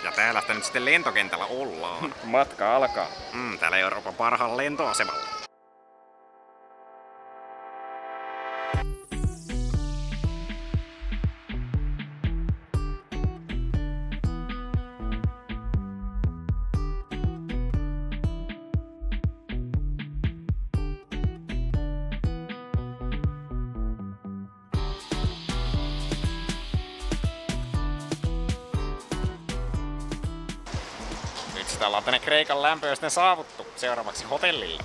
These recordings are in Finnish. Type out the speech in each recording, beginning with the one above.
Ja täällä nyt sitten lentokentällä ollaan. Matka alkaa. Täällä Euroopan parhaalla lentoasemalla. Nyt sitä ollaan tänne Kreikan lämpöistä saavuttu. Seuraavaksi hotellille.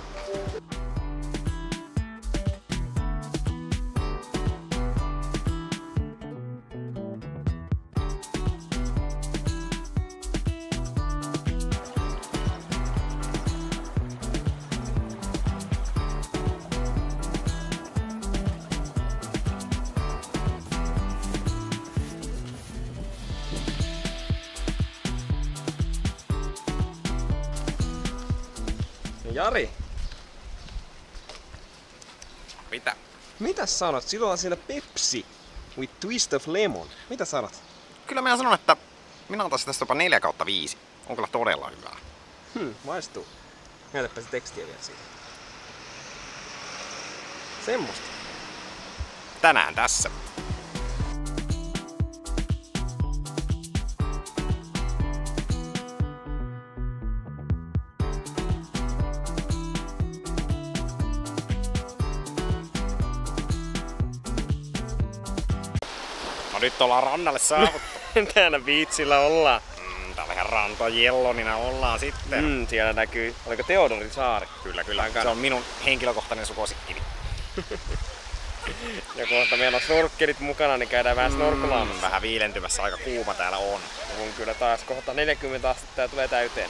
Jari, Mitä? mitä sanot? Silloin on siellä Pepsi with twist of lemon. Mitä sanot? Kyllä minä sanon, että minä antaisin tästä jopa 4/5. On kyllä todella hyvää. Maistuu. Näytäpä se tekstiä vielä siitä. Semmosta. Tänään tässä. No nyt ollaan rannalle saavuttu. Täällä biitsillä ollaan. Täällä ihan rantojellonina ollaan sitten. Siellä näkyy, oliko Teodorin saari? Kyllä. Se on minun henkilökohtainen suosikkini. Ja kohta meillä on snorkkelit mukana, niin käydään vähän snorkelaamassa. Vähän viilentymässä, aika kuuma täällä on. Kun kyllä taas kohta 40 astetta ja tulee täyteen.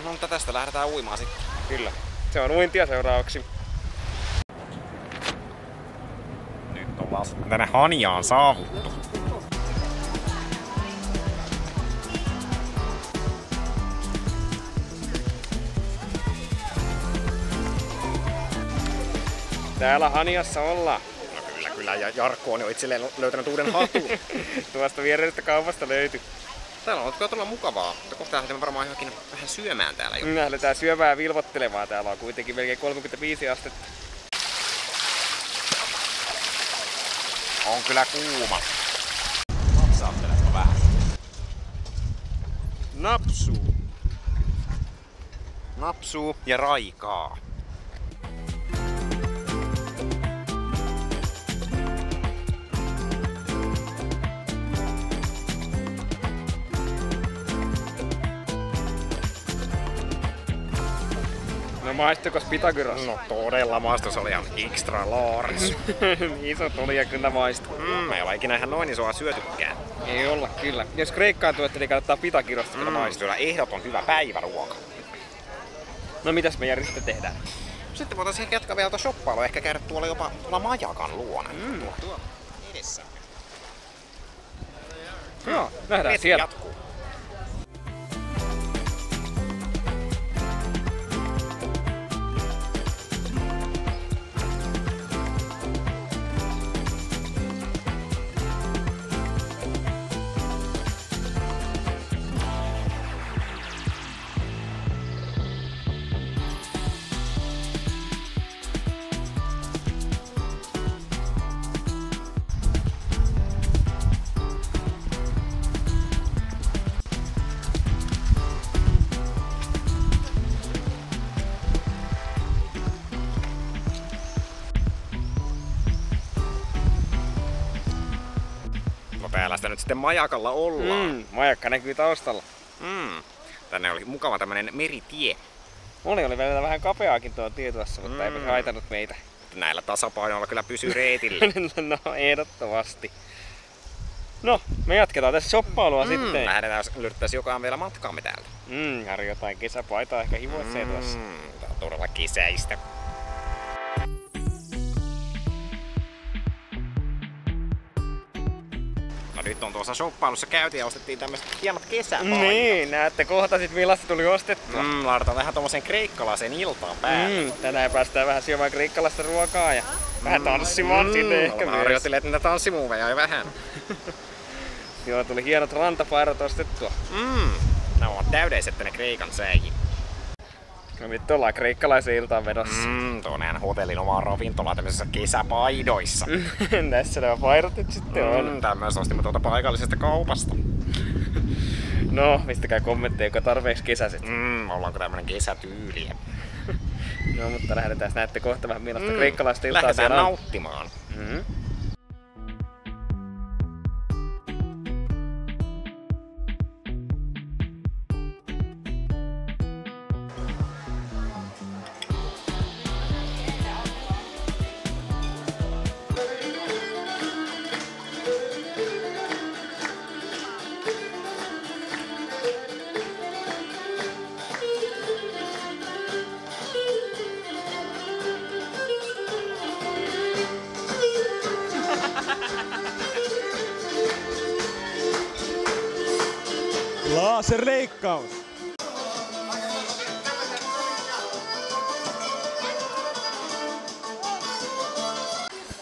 No mutta tästä lähdetään uimaan sitten. Kyllä. Se on uintia seuraavaksi. Nyt ollaan sitten tänne Haniaan saavuttu. Täällä Haniassa ollaan. No kyllä. Ja Jarkko on jo itselleen löytänyt uuden hatun. Tuosta viereisestä kaupasta löytyi. Täällä on todella mukavaa, mutta kohta lähdetään varmaan johonkin vähän syömään täällä jo. Lähdetään syömään vilvottelemaan. Täällä on kuitenkin melkein 35 astetta. On kyllä kuuma. Napsaatteletko vähän? Napsuu. Napsuu ja raikaa. No maistuikos Pythagoras? No todella maistus oli ihan extra large. Iso tuli ja kyllä maistuu. Me ei ole ikinä ihan noin isoa syötykään. Ei olla kyllä. Jos Kreikkaan tuotte, niin kannattaa Pythagorasta kyllä maistua. Kyllä ehdoton hyvä päiväruoka. No mitäs me Jari sitten tehdään? Sitten voitaisiin jatkaa vielä tuota shoppailua, ehkä käydä tuolla jopa tuolla majakan luona. Tuolla edessä. Joo, nähdään Retki siellä. jatkuu. Täällä sitä nyt sitten majakalla ollaan. Majakka näkyy taustalla. Tänne oli mukava tämmönen meritie. Oli välillä vähän kapeaakin tuo tie tuossa, mutta eipä se haitannut meitä. Näillä tasapainoilla kyllä pysyy reitillä. No ehdottomasti. No, me jatketaan tässä shoppailua sitten. Lähdetään, löydettäisiin jokaan vielä matkaamme täältä. Harri jotain kesäpaitaa ehkä hivoitsee tuossa. Tää on todella kesäistä. No nyt on tuossa shoppailussa käytiin ja ostettiin tämmöiset hienot kesäpaidat. Niin, näette kohta sit millaista tuli ostettua. Laitetaan vähän tommosen kreikkalaisen iltaan päälle. Tänään päästään vähän syömään kreikkalaista ruokaa ja vähän tanssimaan sinne ehkä Mä myös. harjoittelen niitä tanssimuoveja jo vähän. Joo, tuli hienot rantapaidat ostettua. Ne ovat täydelliset tänne Kreikan säihin. No nyt ollaan kreikkalaisen iltaan vedossa. Tuo on hotellin oma ravintola tämmöisissä kesäpaidoissa. Tässä nämä paidat nyt sitten on. Tää myös ostimme tuolta paikallisesta kaupasta. No, mistäkään kommentteja, joka tarpeeksi kesäiset. Ollaanko tämmönen kesätyyliä? No, mutta lähdetään. Näette kohta vähän millaista kreikkalaista iltaa lähdetään siellä on. nauttimaan. Laserleikkaus!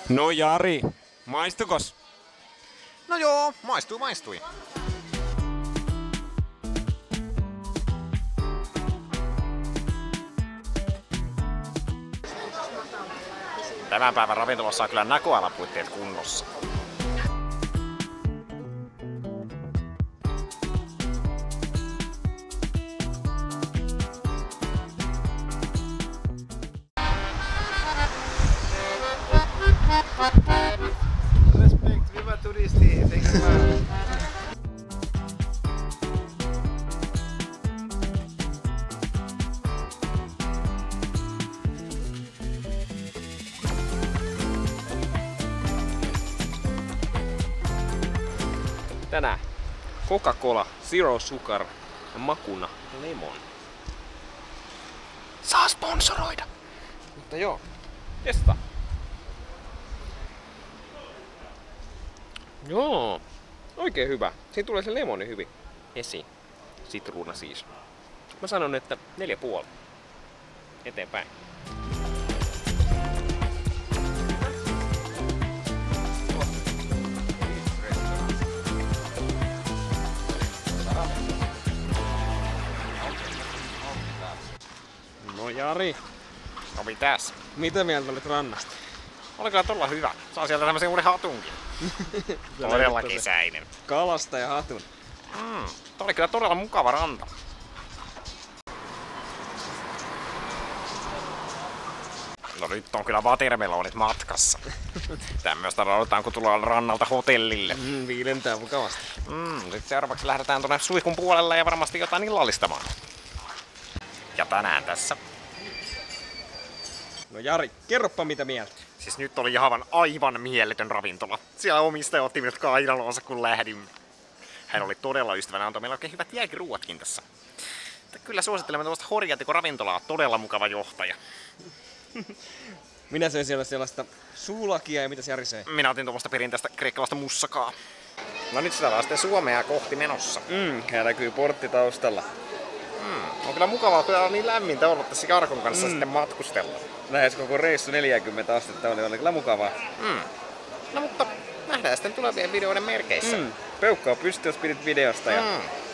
No Jari, maistukos? No joo, maistui. Tämän päivän ravintolassa on kyllä näköalapuitteet kunnossa. Respekt, viva turisti, Tänään Coca-Cola Zero Sugar ja makuna lemon. Saa sponsoroida. Mutta joo, testa. Joo, oikein hyvä. Siinä tulee se lemoni hyvin esiin. Sitruuna siis. Mä sanon, että 4,5. Eteenpäin. No Jari, No mitäs? mitä mieltä olet rannasta? Oli kyllä todella hyvä. Saa sieltä tämmösen uuden hatunkin. Todella kesäinen. Kalasta ja hatun. Tää oli kyllä todella mukava ranta. No nyt on kyllä watermelonit matkassa. Tämmöstä odotetaan kun tullaan rannalta hotellille. Viilentää mukavasti. Sitten seuraavaksi lähdetään tuonne suihkun puolelle ja varmasti jotain illallistamaan. Ja tänään tässä. No Jari, kerropa mitä mieltä. Siis nyt oli aivan mieletön ravintola. Siellä omistaja otti minut kainaloonsa kun lähdimme. Hän oli todella ystävänä, antoi meillä oikein hyvät jälkiruuatkin tässä. Mutta kyllä suosittelemme tuosta Horjatiko ravintolaa, todella mukava johtaja. Minä söin siellä sellaista suulakia ja mitä se Jari söi? Minä otin tuommoista perinteistä kreikkalaista mussakaa. No nyt sitä ollaan sitten Suomea kohti menossa. Hän näkyy portti taustalla. On kyllä mukavaa, kun on niin lämmintä ollut tässä Jarkon kanssa sitten matkustella. Lähes koko reissu 40 astetta oli kyllä mukavaa. No mutta nähdään sitten tulevien videoiden merkeissä. Peukkaa pystyy, jos pidit videosta ja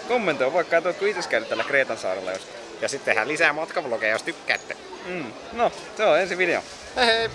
kommentoi vaikka, että oletko itse käynyt tällä Kreetan saarella jos. Ja sitten tehdään lisää matkavlogeja, jos tykkäätte. No, se on ensi video. Hei hei!